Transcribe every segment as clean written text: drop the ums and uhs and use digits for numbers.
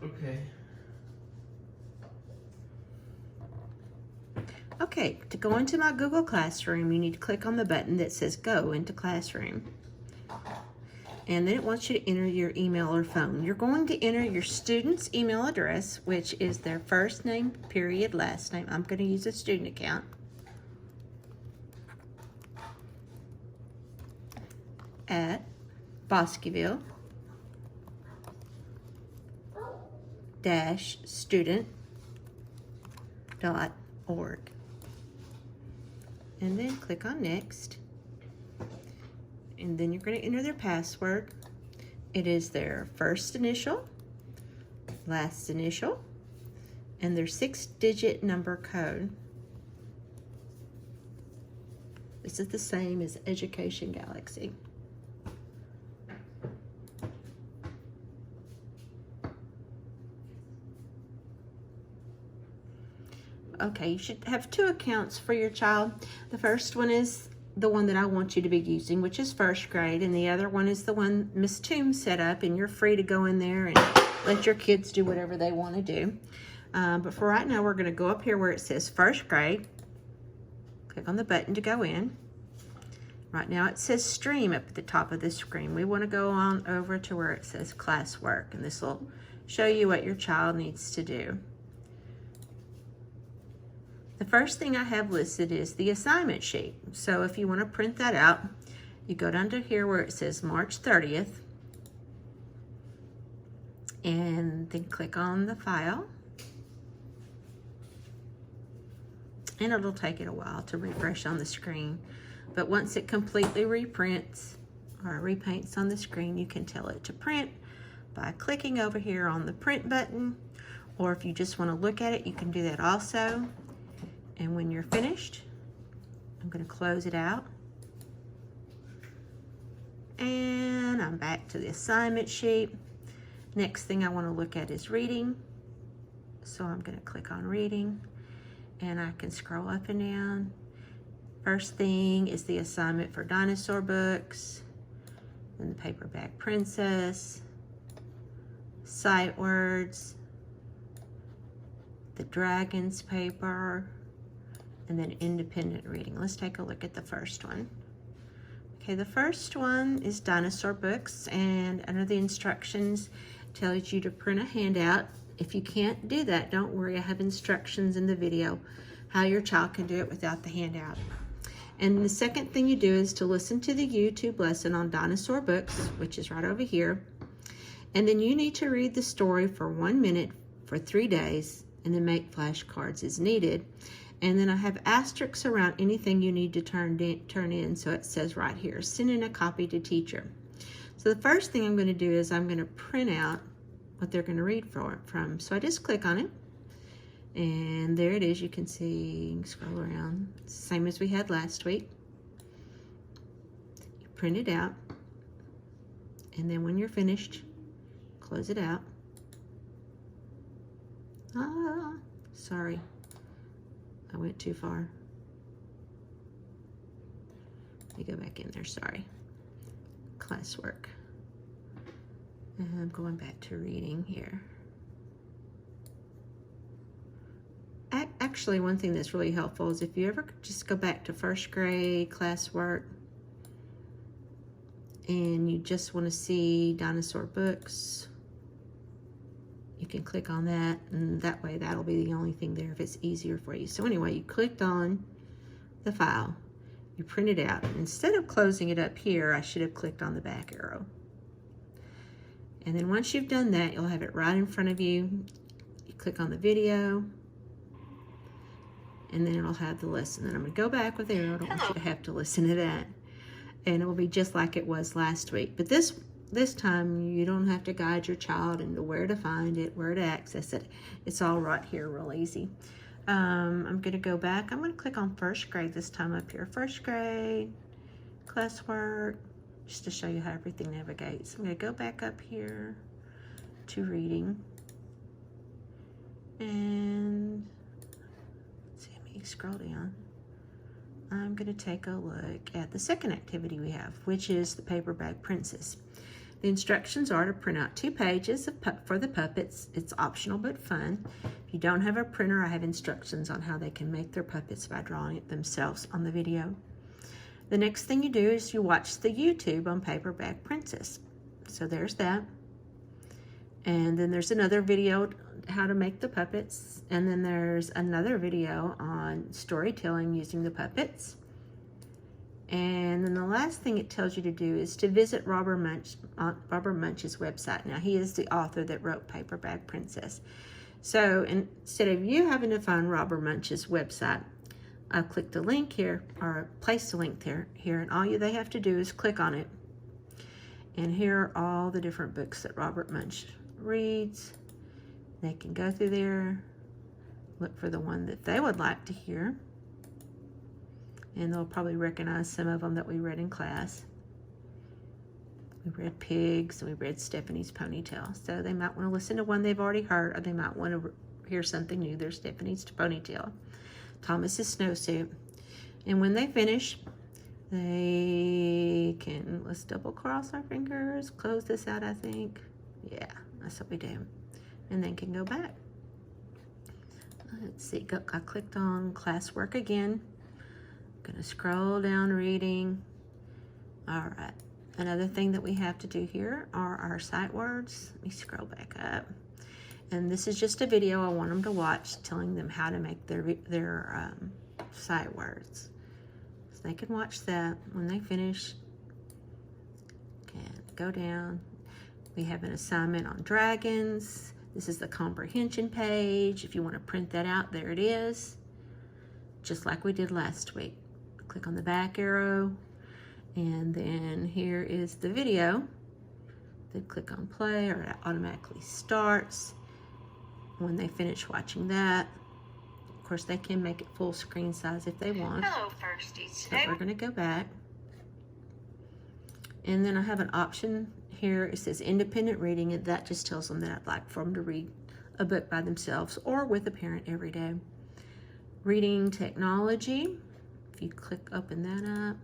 Okay. Okay, to go into my Google Classroom, you need to click on the button that says Go into Classroom. And then it wants you to enter your email or phone. You're going to enter your student's email address, which is their first name, period, last name. I'm going to use a student account. At Bosqueville-student.org. And then click on Next. And then you're going to enter their password. It is their first initial, last initial, and their 6-digit number code. This is the same as Education Galaxy. Okay, you should have 2 accounts for your child. The first one is the one that I want you to be using, which is first grade, and the other one is the one Miss Toombs set up, and you're free to go in there and let your kids do whatever they want to do. But for right now, we're going to go up here where it says first grade. Click on the button to go in. Right now it says stream up at the top of the screen. We want to go on over to where it says classwork, and this will show you what your child needs to do. The first thing I have listed is the assignment sheet. So if you want to print that out, you go down to here where it says March 30th, and then click on the file. And it'll take it a while to refresh on the screen. But once it completely reprints or repaints on the screen, you can tell it to print by clicking over here on the print button. Or if you just want to look at it, you can do that also. And when you're finished, I'm going to close it out. And I'm back to the assignment sheet. Next thing I want to look at is reading. So I'm going to click on reading, and I can scroll up and down. First thing is the assignment for dinosaur books, then the paperback princess, sight words, the dragons paper, and then independent reading. Let's take a look at the first one. Okay, the first one is dinosaur books, and under the instructions, it tells you to print a handout. If you can't do that, don't worry, I have instructions in the video how your child can do it without the handout. And the second thing you do is to listen to the YouTube lesson on dinosaur books, which is right over here. And then you need to read the story for 1 minute for 3 days, and then make flashcards as needed. And then I have asterisks around anything you need to turn in, so it says right here, send in a copy to teacher. So the first thing I'm going to do is I'm going to print out what they're going to read from. So I just click on it, and there it is. You can see, you can scroll around, it's the same as we had last week. You print it out, and then when you're finished, close it out. Sorry, I went too far. Let me go back in there, sorry. Classwork. And I'm going back to reading here. Actually, one thing that's really helpful is if you ever just go back to first grade classwork and you just want to see dinosaur books, you can click on that, and that way that'll be the only thing there if it's easier for you. So anyway, you clicked on the file, you print it out. Instead of closing it up here, I should have clicked on the back arrow. And then once you've done that, you'll have it right in front of you. You click on the video, and then it'll have the lesson. Then I'm going to go back with the arrow. I don't want you to have to listen to that. And it will be just like it was last week. But this time, you don't have to guide your child into where to find it, where to access it. It's all right here, real easy. I'm going to go back. I'm going to click on first grade this time up here. First grade, classwork, just to show you how everything navigates. I'm going to go back up here to reading. And let's see, let me scroll down. I'm going to take a look at the second activity we have, which is the paperback princess. The instructions are to print out 2 pages for the puppets. It's optional but fun. If you don't have a printer, I have instructions on how they can make their puppets by drawing it themselves on the video. The next thing you do is you watch the YouTube on Paper Bag Princess. So there's that. And then there's another video how to make the puppets. And then there's another video on storytelling using the puppets. And then the last thing it tells you to do is to visit Robert Munsch's website. Now, he is the author that wrote Paper Bag Princess. So instead of you having to find Robert Munsch's website, I'll click the link here, or place the link here, and all they have to do is click on it. And here are all the different books that Robert Munsch reads. They can go through there, look for the one that they would like to hear. And they'll probably recognize some of them that we read in class. We read Pigs, and we read Stephanie's Ponytail. So they might want to listen to one they've already heard, or they might want to hear something new. There's Stephanie's Ponytail, Thomas's Snowsuit. And when they finish, they can, let's double cross our fingers, close this out, I think. Yeah, that's what we do. And then can go back. Let's see, I clicked on classwork again. Gonna scroll down reading. All right, another thing that we have to do here are our sight words. Let me scroll back up. And this is just a video I want them to watch, telling them how to make their sight words. So they can watch that. When they finish, can go down. We have an assignment on dragons. This is the comprehension page. If you want to print that out, there it is. Just like we did last week. Click on the back arrow, and then here is the video. Then click on play, or it automatically starts. When they finish watching that, of course they can make it full screen size if they want. Hello, Firsties. But we're going to go back. And then I have an option here. It says independent reading, and that just tells them that I'd like for them to read a book by themselves or with a parent every day. Reading technology. If you open that up,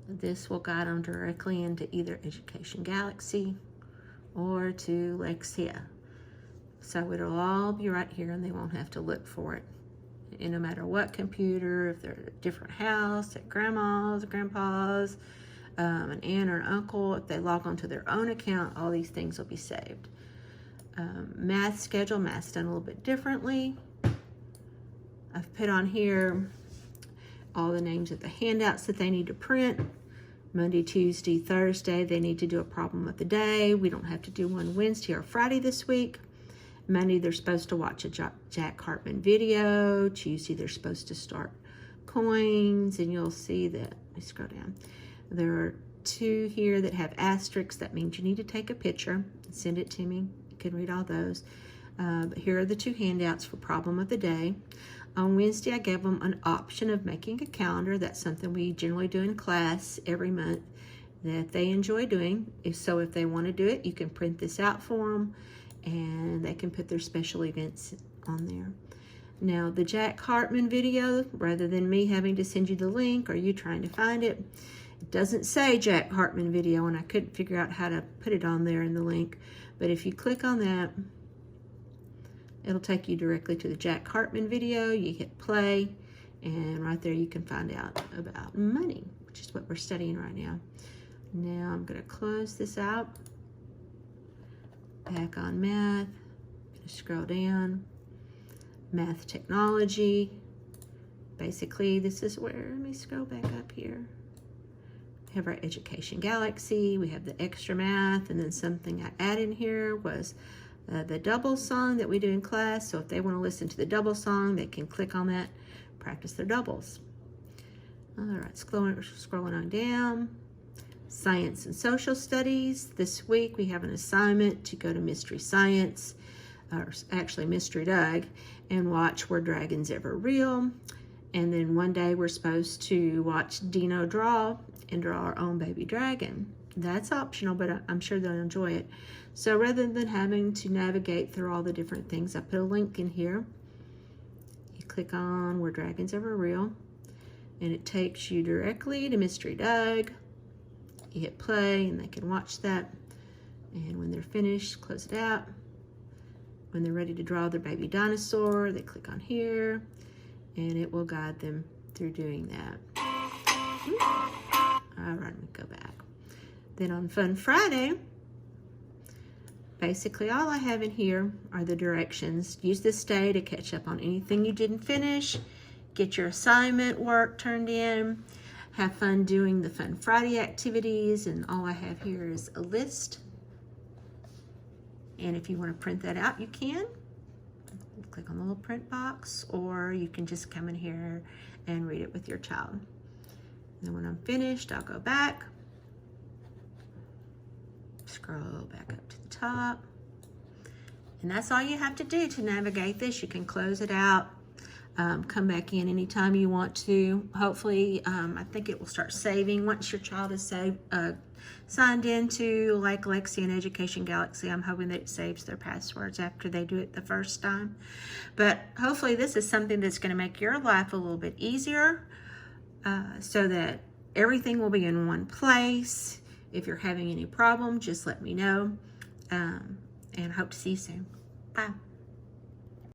this will guide them directly into either Education Galaxy or to Lexia. So it'll all be right here, and they won't have to look for it. And no matter what computer, if they're at a different house, at grandma's, grandpa's, an aunt or an uncle, if they log onto their own account, all these things will be saved. Math schedule, math's done a little bit differently. I've put on here all the names of the handouts that they need to print. Monday, Tuesday, Thursday, they need to do a problem of the day. We don't have to do one Wednesday or Friday this week. Monday, they're supposed to watch a Jack Hartman video. Tuesday, they're supposed to start coins, and you'll see that, let me scroll down. There are 2 here that have asterisks. That means you need to take a picture and send it to me. You can read all those. But here are the 2 handouts for problem of the day. On Wednesday, I gave them an option of making a calendar. That's something we generally do in class every month that they enjoy doing. If they want to do it, you can print this out for them, and they can put their special events on there. Now, the Jack Hartman video, rather than me having to send you the link or you trying to find it, it doesn't say Jack Hartman video, and I couldn't figure out how to put it on there in the link. But if you click on that, it'll take you directly to the Jack Hartman video. You hit play, and right there you can find out about money, which is what we're studying right now. Now I'm going to close this out. Back on math. I'm going to scroll down. Math technology. Basically, this is where, let me scroll back up here. We have our Education Galaxy. We have the extra math, and then something I added in here was the double song that we do in class. So if they want to listen to the double song, they can click on that, practice their doubles. All right, scrolling on down. Science and Social Studies. This week we have an assignment to go to Mystery Science, or actually Mystery Doug, and watch Were Dragons Ever Real? And then one day we're supposed to watch Dino draw and draw our own baby dragon. That's optional, but I'm sure they'll enjoy it. So rather than having to navigate through all the different things, I put a link in here. You click on Were Dragons Ever Real? And it takes you directly to Mystery Doug. You hit play and they can watch that. And when they're finished, close it out. When they're ready to draw their baby dinosaur, they click on here and it will guide them through doing that. All right, let me go back. Then on Fun Friday, basically all I have in here are the directions. Use this day to catch up on anything you didn't finish, get your assignment work turned in, have fun doing the Fun Friday activities, and all I have here is a list. And if you want to print that out, you can. Click on the little print box, or you can just come in here and read it with your child. And then when I'm finished, I'll go back, scroll back up to the top. And that's all you have to do to navigate this. You can close it out, come back in anytime you want to. Hopefully, I think it will start saving once your child is signed into like Lexi and Education Galaxy. I'm hoping that it saves their passwords after they do it the first time. But hopefully this is something that's going to make your life a little bit easier, so that everything will be in one place. If you're having any problem, just let me know, and hope to see you soon. Bye.